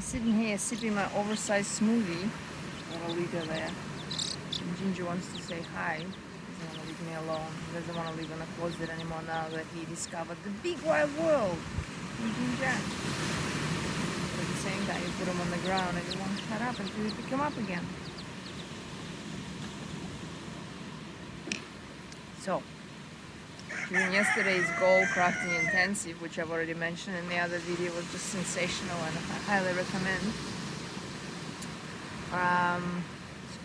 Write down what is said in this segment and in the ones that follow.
I'm sitting here sipping my oversized smoothie. Got a liter there. And Ginger wants to say hi. Doesn't want to leave me alone. He doesn't want to live in a closet anymore now that he discovered the big wide world. And Ginger. But at the same time, you put him on the ground and you won't shut up until you pick him up again. So, during yesterday's goal crafting intensive, which I've already mentioned in the other video, was just sensational and I highly recommend.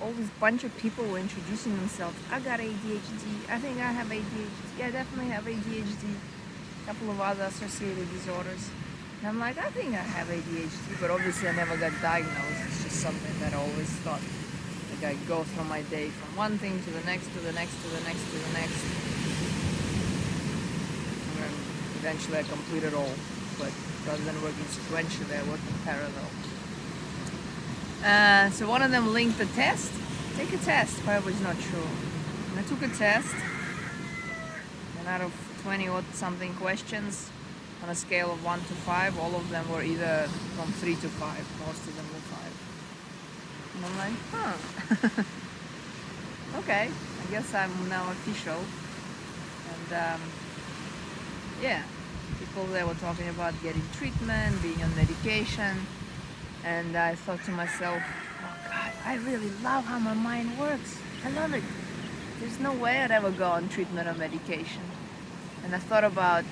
All this bunch of people were introducing themselves. I got ADHD. I think I have ADHD. I definitely have ADHD. A couple of other associated disorders. And I'm like, I think I have ADHD, but obviously I never got diagnosed. It's just something that I always thought. Like I go through my day from one thing to the next, to the next, to the next, to the next. And then eventually I complete it all. But rather than working sequentially, I work in parallel. So one of them linked the test. Take a test, however it's not true. And I took a test, and out of 20 or something questions, on a scale of 1 to 5, all of them were either from 3 to 5. Most of them were 5. And I'm like, huh. Okay, I guess I'm now official. And yeah, people there were talking about getting treatment, being on medication. And I thought to myself, oh God, I really love how my mind works. I love it. There's no way I'd ever go on treatment or medication. And I thought about,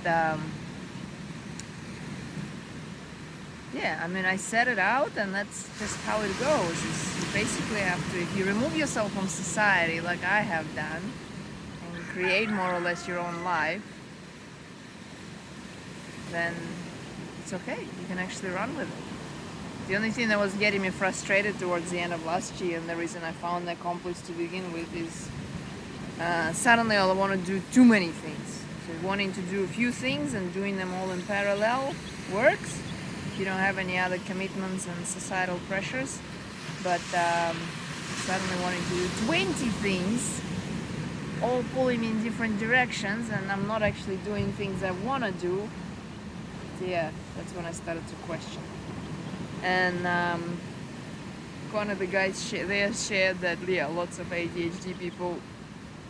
yeah, I mean, I set it out and that's just how it goes. You basically have to, if you remove yourself from society like I have done, and create more or less your own life, then it's okay. You can actually run with it. The only thing that was getting me frustrated towards the end of last year, and the reason I found the Accomplice to begin with, is suddenly I want to do too many things. So wanting to do a few things and doing them all in parallel works if you don't have any other commitments and societal pressures. But suddenly wanting to do 20 things, all pulling me in different directions, and I'm not actually doing things I want to do, so yeah, that's when I started to question. And one of the guys there shared that, yeah, lots of ADHD people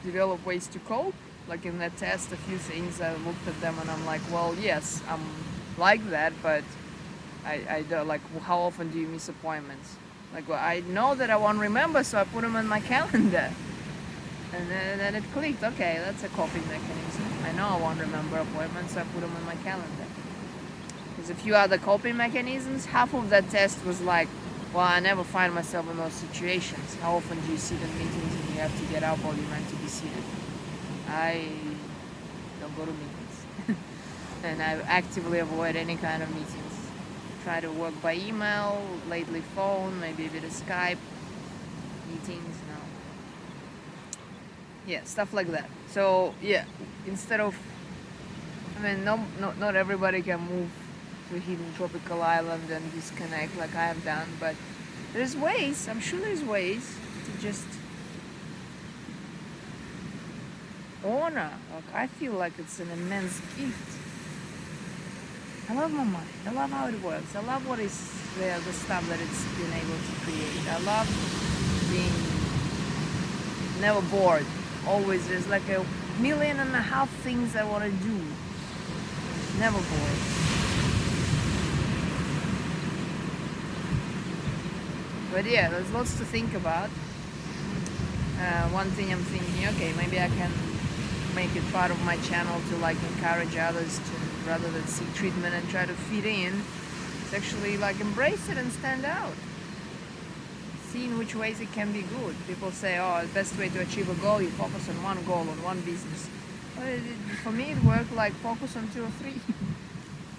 develop ways to cope. Like in that test, a few things, I looked at them and I'm like, well, yes, I'm like that, but I don't, like, how often do you miss appointments? Like, well, I know that I won't remember, so I put them in my calendar. And then it clicked, okay, that's a coping mechanism. I know I won't remember appointments, so I put them in my calendar. There's a few other coping mechanisms. Half of that test was like, well, I never find myself in those situations. How often do you sit in meetings and you have to get up while you're meant to be seated? I don't go to meetings. And I actively avoid any kind of meetings. Try to work by email, lately phone, maybe a bit of Skype, meetings, no. Yeah, stuff like that. So, yeah, instead of, I mean, not everybody can move to a hidden tropical island and disconnect like I have done, but there's ways, I'm sure there's ways to just honor. Like, I feel like it's an immense gift. I love my mind. I love how it works. I love what is there, the stuff that it's been able to create. I love being never bored. Always there's like 1.5 million things I want to do. Never bored. But yeah, there's lots to think about. One thing I'm thinking, okay, maybe I can make it part of my channel to like encourage others to, rather than seek treatment and try to fit in, it's actually like embrace it and stand out. See in which ways it can be good. People say, oh, the best way to achieve a goal, you focus on one goal, on one business. Well, for me, it worked like focus on 2 or 3.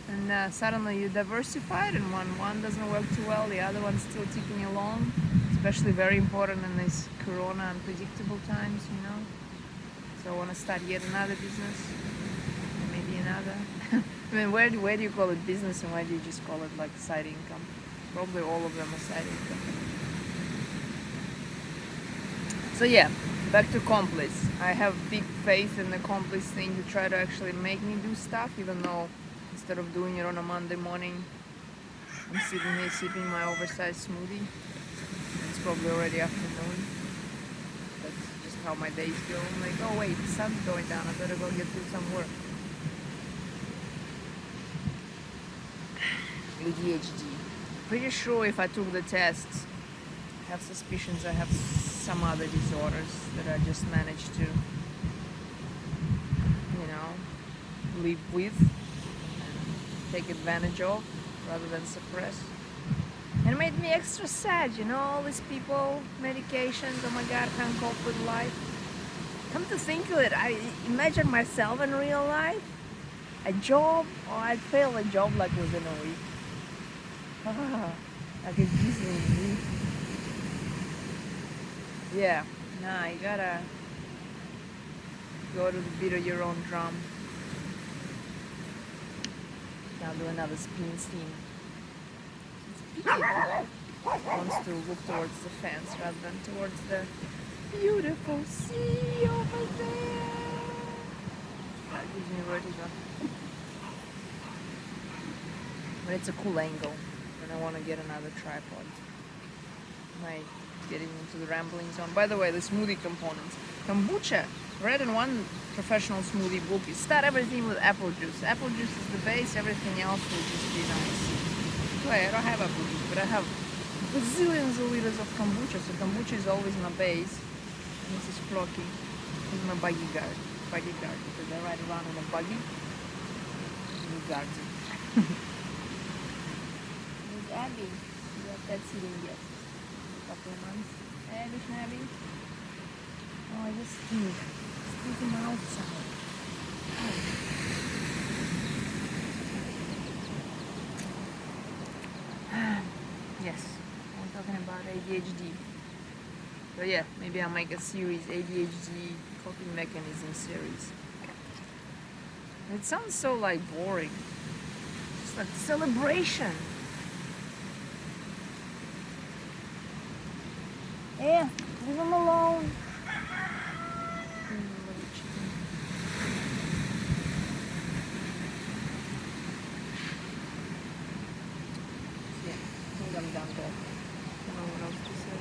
And suddenly you diversified, and one doesn't work too well, the other one's still ticking along. Especially very important in these corona unpredictable times, you know. So I want to start yet another business, and maybe another. I mean, where do you call it business, and where do you just call it like side income? Probably all of them are side income. So yeah, back to Accomplice. I have big faith in the Accomplice thing to try to actually make me do stuff, even though instead of doing it on a Monday morning, I'm sitting here sipping my oversized smoothie. It's probably already afternoon. That's just how my days go. I'm like, oh wait, the sun's going down. I better go get through some work. ADHD. Pretty sure if I took the tests, I have suspicions I have some other disorders that I just managed to, live with and take advantage of rather than suppress. And it made me extra sad, all these people, medications, oh my god, can't cope with life. Come to think of it, I imagine myself in real life, a job, or I'd fail a job like within a week. I could easily leave. Yeah, nah, you gotta go to the beat of your own drum. Now do another spin steam. Wants to look towards the fence rather than towards the beautiful sea over there. That gives me vertigo. But it's a cool angle, and I want to get another tripod. Like getting into the rambling zone. By the way, the smoothie components. Kombucha. Read in one professional smoothie book, you start everything with apple juice. Apple juice is the base, everything else will just be nice. Wait, I don't have apple juice, but I have bazillions of liters of kombucha, so kombucha is always my base. And this is Flocky. This is my buggy guard. Because I ride around in a buggy. He guards it. There's Abby. That's sitting yet. A couple of months. Hey, listen, Abby. Oh, I just stink. Stinky mouth sound. Yes, I'm talking about ADHD. So yeah, maybe I'll make a series, ADHD coping mechanism series. It sounds so like boring. Just like celebration. Yeah, leave him alone. I'm done there. I don't know what else to say.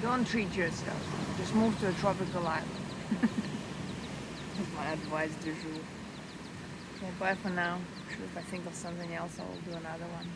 Don't treat yourself. Just move to a tropical island. That's my advice du jour. Okay, bye for now. I'm sure if I think of something else, I will do another one.